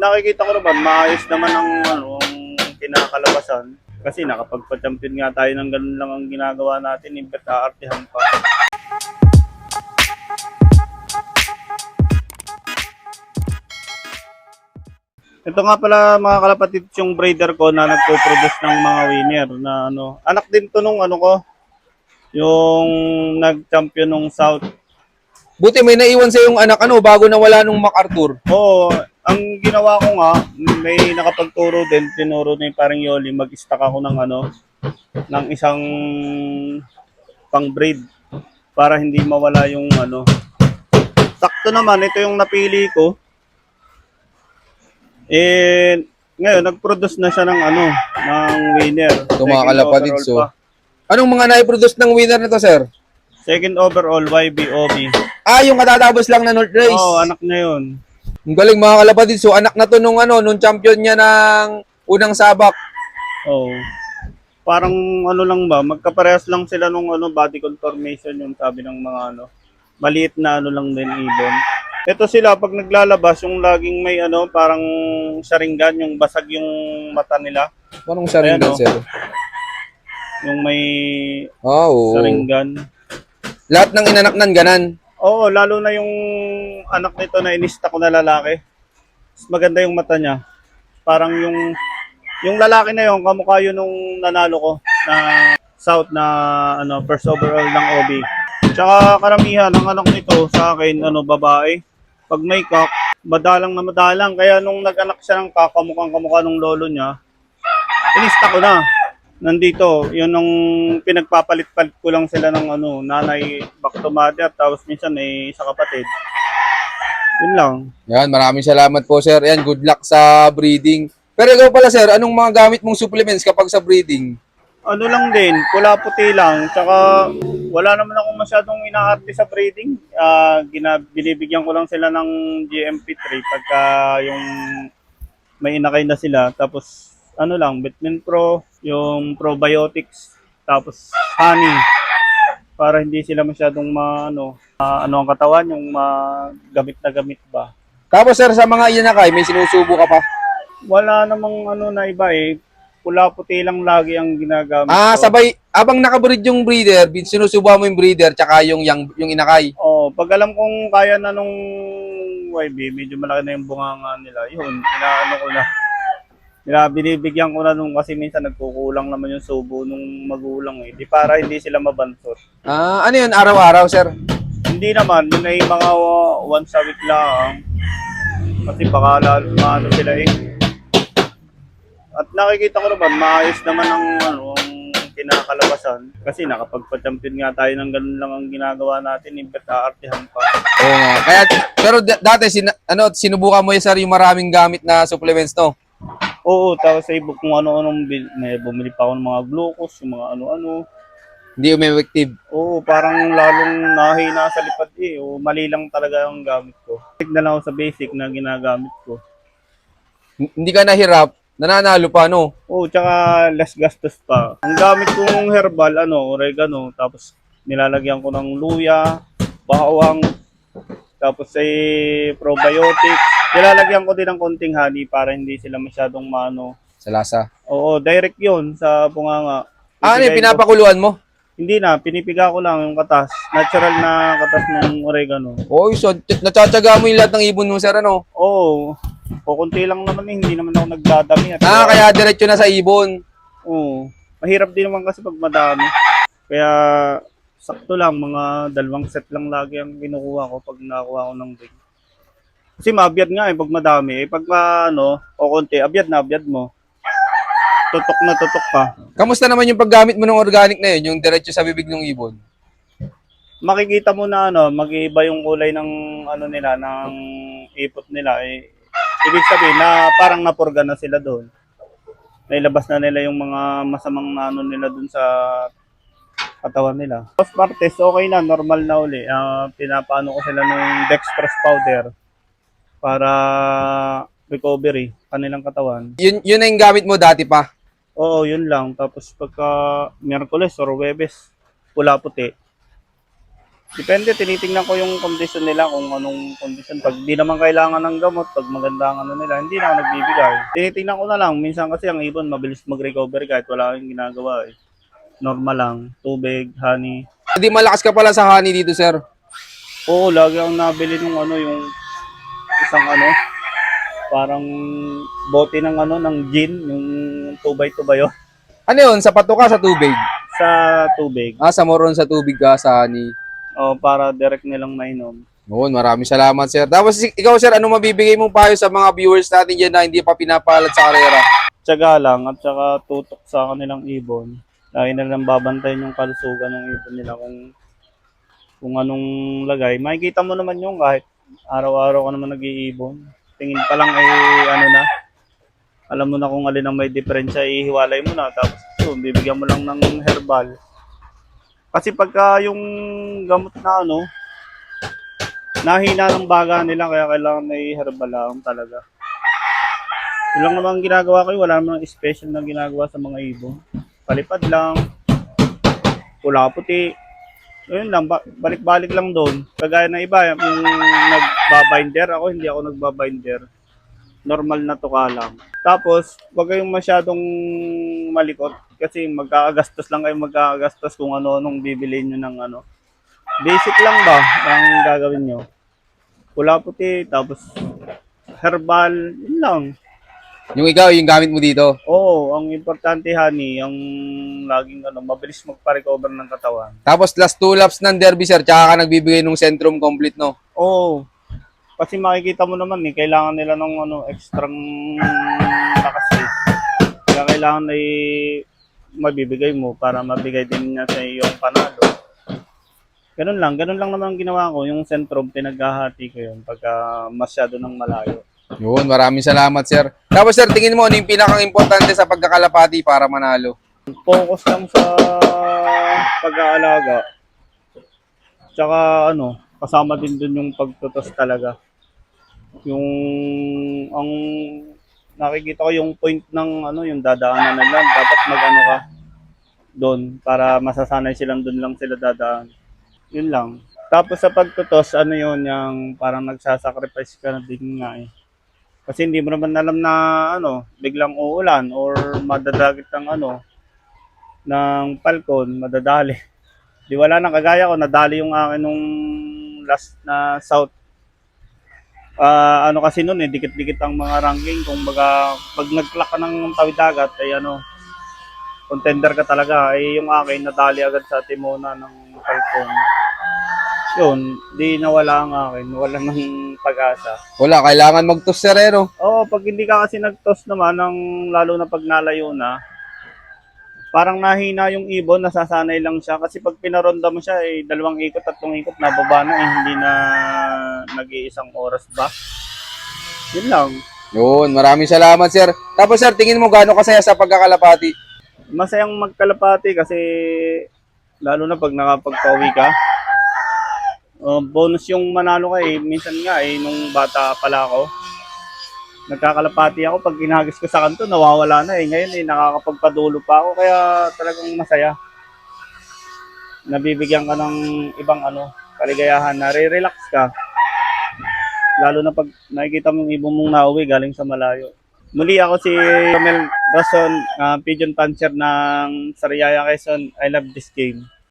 nakikita ko naman, maayos naman ang ang kinakalabasan. Kasi nakapagpa-champion nga tayo ng ganun lang ang ginagawa natin, imbet aartihan pa. Ito nga pala mga kalapatid yung breeder ko na nagpo-produce ng mga winner na anak din to nung ko, yung nag-champion nung South. Buti may naiwan sa yung anak bago nawala nung MacArthur. Oo, ang ginawa ko nga, may nakapagturo din, tinuro ni parang Yoli, mag-stock ako ng ng isang pang-breed para hindi mawala yung Sakto naman, ito yung napili ko. And ngayon, nag-produce na siya ng ng winner. Ito mga kalapatid, Overall so. pa. Anong mga nai-produce ng winner nito, sir? Second overall, YBOB. Yung katatapos lang na North Race. Oo, anak na yun. Ang galing mga kalapatid, so anak na to nung nung champion niya ng unang sabak. Oo. Parang lang ba, magkaparehas lang sila nung body conformation yung sabi ng mga maliit na lang din ibon. Ito sila pag naglalabas yung laging may parang saringgan, yung basag yung mata nila. Anong saringgan, sir? Yung may Oo. saringgan. Lahat ng inanak nan ganan. Oo, lalo na yung anak nito na inista ko na lalaki. Maganda yung mata niya. Parang yung lalaki na yun, kamukha yun nung nanalo ko na South na first overall ng OB. Tsaka karamihan ng anak nito sa akin, babae. Pag may cock, madalang na madalang. Kaya nung nag-anak siya ng cock, kamukha nung lolo niya, inista ko na. Nandito, yun nung pinagpapalit-palit ko lang sila ng nanay back to mother, tapos minsan may isa kapatid. Yun lang. Yan, maraming salamat po, sir. Yan, good luck sa breeding. Pero ikaw pala, sir, anong mga gamit mong supplements kapag sa breeding? Ano lang din, pula-puti lang. Tsaka wala naman ako masyadong inaarte sa breeding. Binibigyan ko lang sila ng GMP3 pagka yung may inakay na sila. Tapos lang, Vitamin Pro, yung probiotics, tapos honey. Para hindi sila masyadong ang katawan, yung gamit na gamit ba. Tapos, sir, sa mga inakay, may sinusubo ka pa? Wala namang na iba eh. Pula-puti lang lagi ang ginagamit ko. Sabay, abang nakabreed yung breeder, sinusubuhan mo yung breeder, tsaka yung inakay. Pag alam kong kaya na nung YB, medyo malaki na yung bunganga nila. Yun, ko na. Binibigyan ko na nung kasi minsan nagkukulang naman yung subo nung magulang eh. Di para hindi sila mabantot. Ano yun, araw-araw, sir? Hindi naman, yun ay mga once a week lang. Kasi baka lalo sila eh. At nakikita ko naman, maayos naman ang kinakalabasan. Kasi nakapagpa-champion nga tayo ng ganun lang ang ginagawa natin, imbet aartihan pa. Oo nga. Kaya, pero dati, sinubukan mo yun, sir, yung maraming gamit na supplements, no? Oo, tapos sa iba kung ano-anong may bumili pa ako ng mga glucose, yung mga ano-ano. Hindi effective. Oo, parang lalong nahina sa lipad eh. O mali lang talaga ang gamit ko. Stick na lang ako sa basic na ginagamit ko. Hindi ka nahirap, nananalo pa, no? Oo, tsaka less gastos pa. Ang gamit kong herbal, oregano, tapos nilalagyan ko ng luya, bawang, tapos probiotics. Nilalagyan ko din ng konting honey para hindi sila masyadong Sa lasa. Oo, direct yun sa bunganga. Ano yung pinapakuluan mo? Hindi na, pinipiga ko lang yung katas. Natural na katas ng oregano. Oo, so natsatsaga mo yung lahat ng ibon mo, sir, ano? Oo, kukunti lang naman eh. Hindi naman ako nagdadami. Kaya diretso na sa ibon. Oo, mahirap din naman kasi pag madami. Kaya sakto lang, mga 2 set lang lagi ang kinukuha ko pag nakakuha ko ng ring. Kasi maabyad nga eh pag madami. Pag kukunti, abyad na abyad mo. Tutok na tutok ka. Kamusta naman yung paggamit mo ng organic na yun, yung diretso sa bibig ng ibon? Makikita mo na mag-iiba yung kulay ng nila, ng ipot nila. Ibig sabihin na parang napurga na sila doon. Nailabas na nila yung mga masamang nila doon sa katawan nila. Post partes, okay na, normal na uli. Pinapaano ko sila ng dextrose powder para recovery kanilang katawan. Yun na yung gamit mo dati pa? Oo, yun lang. Tapos pagka Miyerkules or Huwebes, pula-puti. Depende, tinitingnan ko yung kondisyon nila kung anong kondisyon. Pag di naman kailangan ng gamot, pag maganda ang ano nila, hindi na ako nagbibigay. Tinitingnan ko na lang. Minsan kasi ang ibon, mabilis mag-recover kahit wala kang ginagawa eh. Normal lang. Tubig, honey. Hindi malakas ka pala sa honey dito, sir. Oo, lagi akong nabili nung ano, yung isang ano, parang bote ng ano, ng gin, yung 2x2 ba yun? Ano yun? Sa pato ka sa tubig? Sa tubig. Sa moron sa tubig ka sa honey. O, para direct nilang mainom. Noon, maraming salamat, sir. Tapos ikaw, sir, ano mabibigay mong payo sa mga viewers natin dyan na hindi pa pinapalad sa karera? Tiyaga lang at saka tutok sa kanilang ibon. Lagi na lang babantayan yung kalusugan ng ibon nila kung anong lagay. Makikita mo naman yung kahit araw-araw ka naman nag-iibon. Tingin pa lang ay ano na, alam mo na kung alin ang may diferensya, ihiwalay mo na. Tapos yun, bibigyan mo lang ng herbal. Kasi pagka yung gamot na ano, nahina ng baga nila kaya kailangan may herbal lang talaga. Yun lang naman ang ginagawa ko, wala namang special na ginagawa sa mga ibon. Palipad lang, pula puti. Yun lang, balik-balik lang doon. Kagaya na iba, yung nagbabinder, ako hindi ako nagbabinder. Normal na tuka lang. Tapos, wag kayong masyadong malikot kasi magkakagastos lang kayo magkakagastos kung ano-anong bibili nyo ng ano. Basic lang ba ang gagawin nyo? Pula puti, tapos herbal, yun lang. Yung ikaw, yung gamit mo dito. Oo, ang importante honey, ang laging ano, mabilis magpa-recover ng katawan. Tapos last 2 laps ng derby, sir, tsaka ka nagbibigay ng Centrum complete, no? Oo, kasi makikita mo naman eh, kailangan nila ng ano, extrang lakas eh. Kaya kailangan ay mabibigay mo para mabigay din niya sa iyong panalo. Ganun lang naman ang ginawa ko. Yung Centrum, pinaghahati ko yun pagka masyado ng malayo. Yun, maraming salamat, sir. Tapos, sir, tingin mo, ano yung pinaka-importante sa pagkakalapati para manalo? Focus lang sa pag-aalaga. Tsaka ano, kasama din dun yung pagtutos talaga. Yung ang nakikita ko yung point ng ano, yung dadaanan na lang, dapat mag-ano ka doon para masasanay silang doon lang sila dadaan. Yun lang. Tapos sa pagtutos, ano yun, yung parang nagsasacrifice ka na din nga eh. Kasi hindi mo naman alam na ano, biglang uulan or madadagit ng ano, ng falcon, madadali. Di wala nang kagaya ko, nadali yung akin nung last na South. Ano kasi noon eh, dikit-dikit ang mga ranking. Kung baga, pag nag-clock ka ng tawid dagat, ay ano, contender ka talaga. Ay yung akin, nadali agad sa timona ng falcon. Yun, di nawala ang akin, wala ng pag-asa. Wala, kailangan mag-toss, sir, eh, no? Oo, pag hindi ka kasi nag-toss naman, lalo na pag nalayo na, parang nahina yung ibon, nasasanay lang siya. Kasi pag pinaronda mo siya, 2 ikot, 3 ikot, nababa na hindi na nag-iisang oras ba? Yun lang. Yun, maraming salamat, sir. Tapos, sir, tingin mo gaano kasaya sa pagkakalapati? Masayang magkalapati kasi lalo na pag nakapagpauwi ka. Bonus yung manalo ka eh. Minsan nga nung bata pala ako, nagkakalapati ako pag ginagis ko sa kanto, nawawala na eh. Ngayon nakakapagpadulo pa ako kaya talagang masaya. Nabibigyan ka ng ibang ano, kaligayahan, nare-relax ka. Lalo na pag nakikita mong ibon mong nauwi galing sa malayo. Muli ako si Romel Rason, Pigeon Puncher ng Sariaya, Quezon. I love this game.